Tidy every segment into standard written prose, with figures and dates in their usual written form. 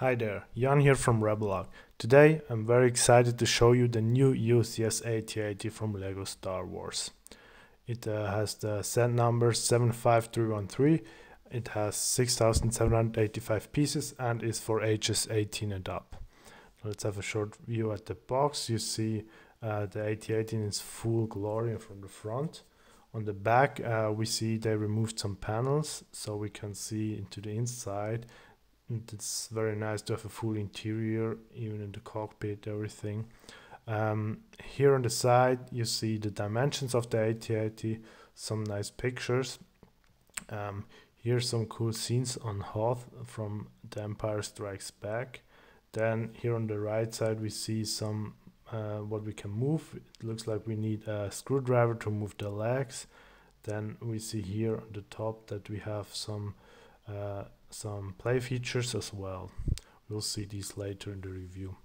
Hi there, Jan here from Rebelog. Today I'm very excited to show you the new UCS AT-AT from LEGO Star Wars. It has the set number 75313, it has 6,785 pieces and is for ages 18 and up. Let's have a short view at the box. You see the AT-AT in its full glory from the front. On the back we see they removed some panels so we can see into the inside. It's very nice to have a full interior, even in the cockpit, everything. Here on the side you see the dimensions of the AT-AT, some nice pictures. Here's some cool scenes on Hoth from The Empire Strikes Back. Then here on the right side we see some what we can move. It looks like we need a screwdriver to move the legs. Then we see here on the top that we have some play features as well. We'll see these later in the review.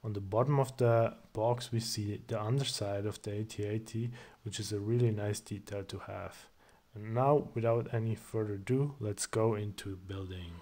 On the bottom of the box we see the underside of the AT-AT, which is a really nice detail to have. And now, without any further ado, let's go into building.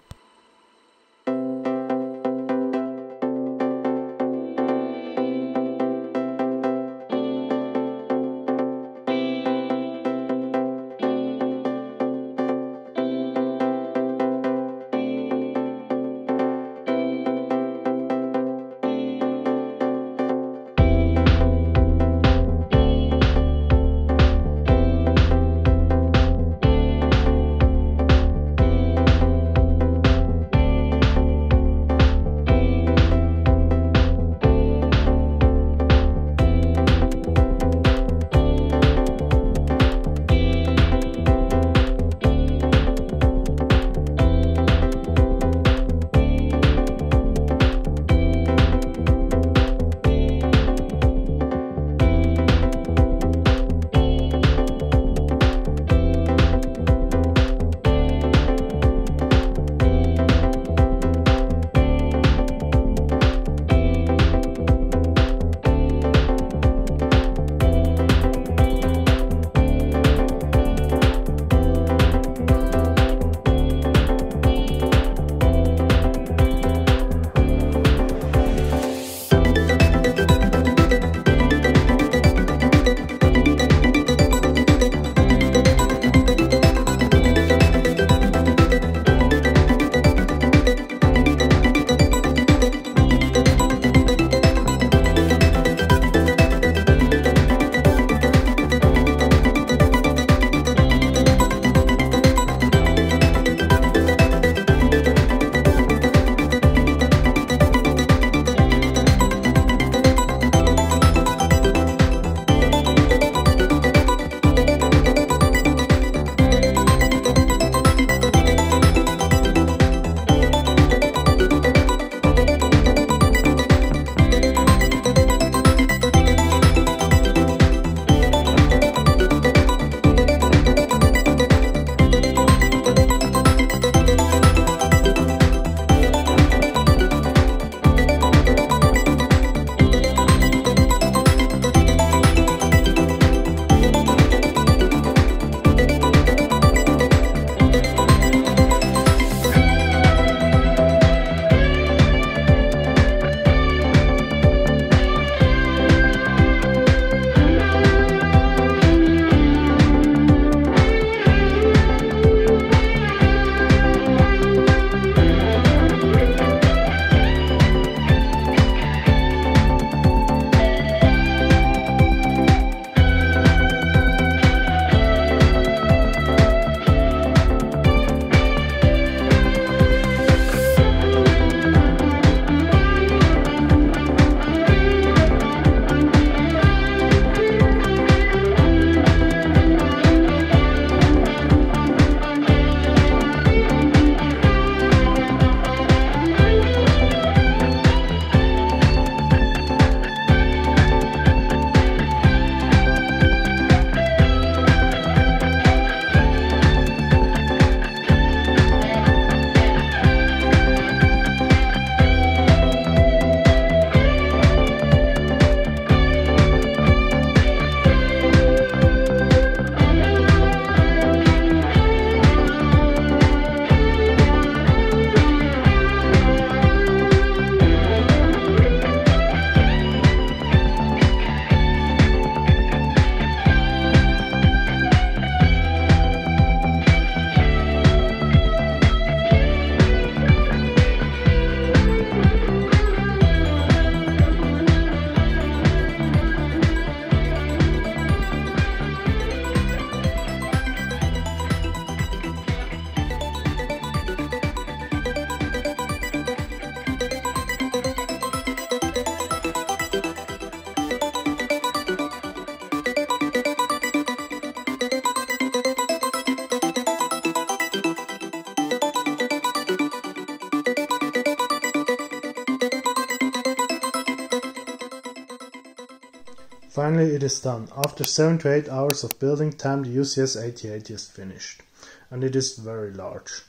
finally it is done. After 7 to 8 hours of building time, the UCS AT-AT is finished. And it is very large.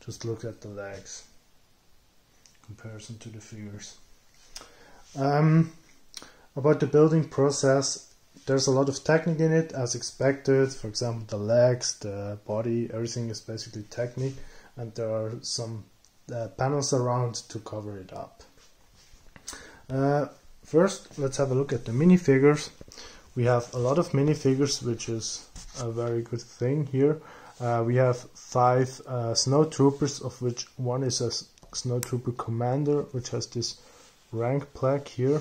Just look at the legs. Comparison to the figures. About the building process, there's a lot of technique in it as expected. For example, the legs, the body, everything is basically technique. And there are some panels around to cover it up. First, let's have a look at the minifigures. We have a lot of minifigures, which is a very good thing here. We have 5 snow troopers, of which one is a snow trooper commander, which has this rank plaque here.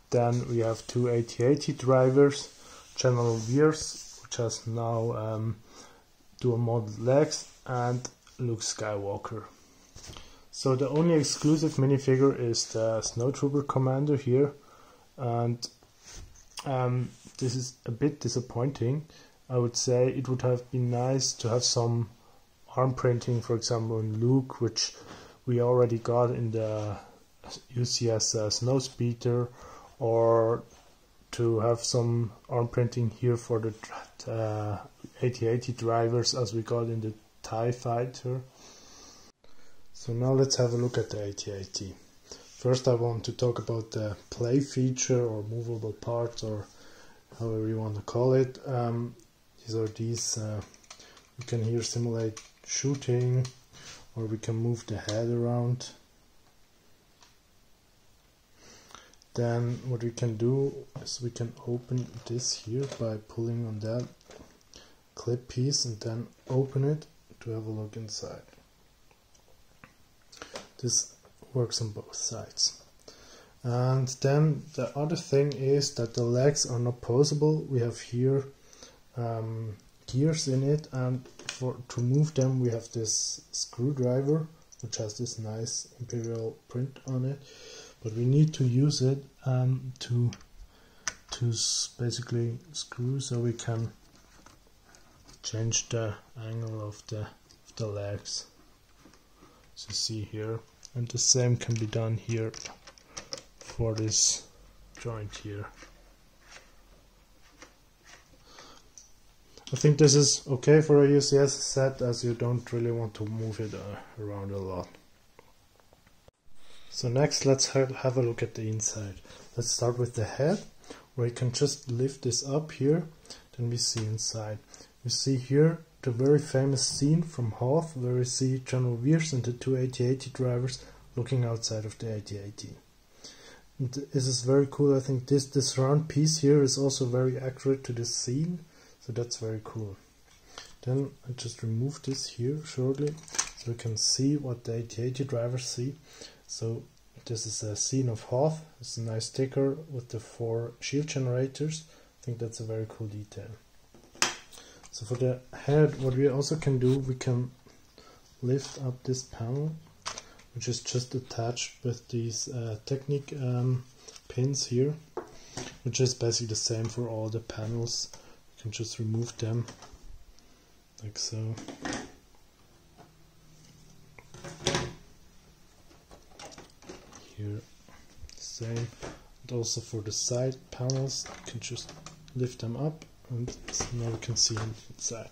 Then we have 2 AT-AT drivers, General Veers, which has now dual modeled legs, and Luke Skywalker. So the only exclusive minifigure is the Snow Trooper Commander here, and this is a bit disappointing. I would say it would have been nice to have some arm printing, for example in Luke, which we already got in the UCS Snowspeeder, or to have some arm printing here for the AT-AT drivers as we got in the TIE Fighter. So now let's have a look at the AT-AT. First I want to talk about the play feature or movable parts, or however you want to call it. These we can here simulate shooting, or we can move the head around. Then what we can do is we can open this here by pulling on that clip piece and then open it to have a look inside. This works on both sides. And then the other thing is that the legs are not posable. We have here gears in it, and to move them we have this screwdriver, which has this nice imperial print on it, but we need to use it to basically screw, so we can change the angle of the legs, as you see here. And the same can be done here for this joint here. I think this is okay for a UCS set, as you don't really want to move it around a lot. So next let's have a look at the inside. Let's start with the head, where you can just lift this up here, then we see inside. We see here the very famous scene from Hoth, where we see General Veers and the 2 AT-AT drivers looking outside of the AT-AT. This is very cool. I think this round piece here is also very accurate to the scene, so that's very cool. Then I just remove this here shortly, so we can see what the AT-AT drivers see. So this is a scene of Hoth. It's a nice sticker with the 4 shield generators. I think that's a very cool detail. So for the head, what we also can do, we can lift up this panel, which is just attached with these Technic pins here, which is basically the same for all the panels. You can just remove them like so. Here, same. And also for the side panels, you can just lift them up, and so now we can see inside.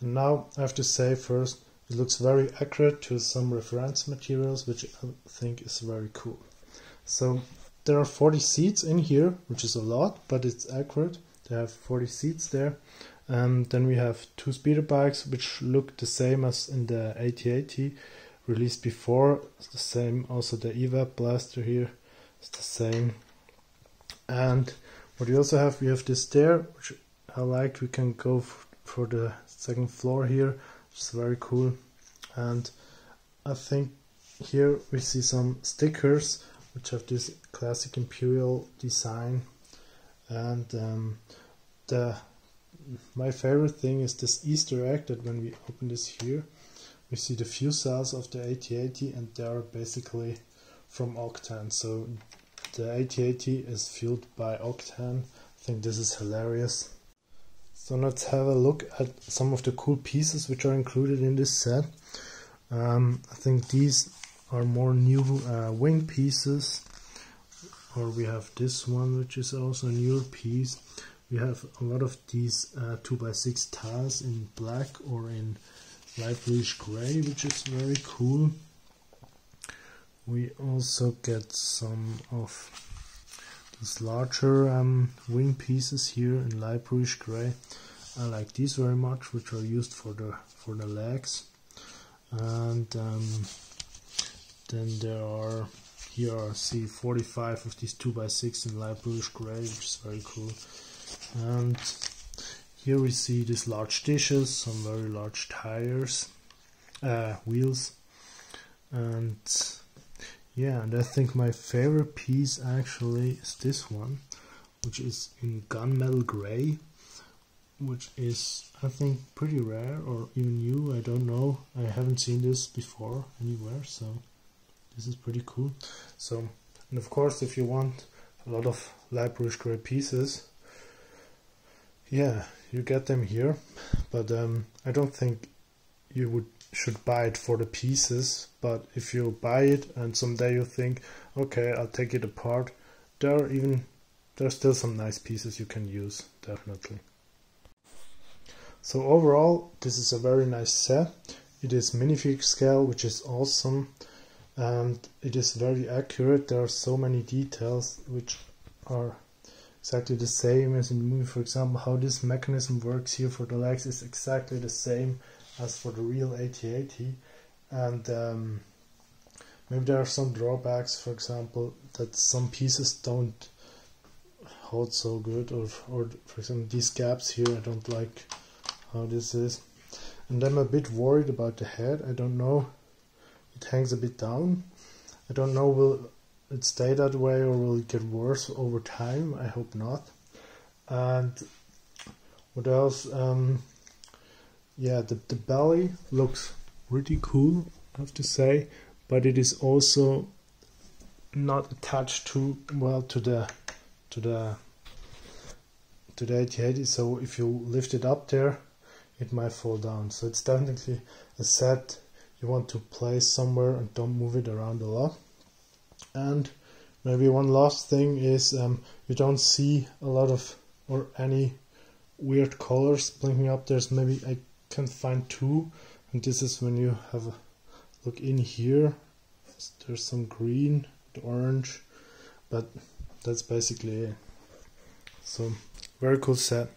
And now I have to say first, it looks very accurate to some reference materials, which I think is very cool. So there are 40 seats in here, which is a lot, but it's accurate. They have 40 seats there. Then we have 2 speeder bikes, which look the same as in the AT-AT released before. It's the same. Also the EVAP blaster here is the same. And what we also have, we have this stair, which I liked. We can go for the second floor here, which is very cool. And I think here we see some stickers which have this classic imperial design. And my favorite thing is this Easter egg, that when we open this here, we see the fusels of the AT-AT, and they are basically from Octane. So the AT-AT is fueled by Octane. I think this is hilarious. So let's have a look at some of the cool pieces which are included in this set. I think these are more new wing pieces. or we have this one, which is also a newer piece. We have a lot of these 2x6 tiles in black or in light bluish gray, which is very cool. We also get some of these larger wing pieces here in light bluish gray. I like these very much, which are used for the legs. And then there are here I see 45 of these 2x6 in light bluish gray, which is very cool. And here we see these large dishes, some very large tires, wheels, and yeah, and I think my favorite piece actually is this one, which is in gunmetal gray, which is I think pretty rare or even new. I don't know, I haven't seen this before anywhere, so this is pretty cool. So, and of course, if you want a lot of light bluish gray pieces, yeah, you get them here, but I don't think you should buy it for the pieces. But if you buy it and someday you think, okay, I'll take it apart, there's still some nice pieces you can use, definitely. So overall, this is a very nice set. It is minifig scale, which is awesome, and it is very accurate. There are so many details which are exactly the same as in the movie. For example, how this mechanism works here for the legs is exactly the same as for the real AT-AT. And maybe there are some drawbacks, for example, that some pieces don't hold so good, or for example these gaps here, I don't like how this is. And I'm a bit worried about the head. I don't know, it hangs a bit down. I don't know, will it stay that way or will it get worse over time? I hope not. And what else? Yeah, the belly looks pretty cool, I have to say, but it is also not attached too well to the AT-AT, so if you lift it up there, it might fall down. So it's definitely a set you want to place somewhere and don't move it around a lot. And maybe one last thing is you don't see a lot of or any weird colors blinking up. There's maybe, I can find two, and this is when you have a look in here, there's some green, orange, but that's basically it. So very cool set.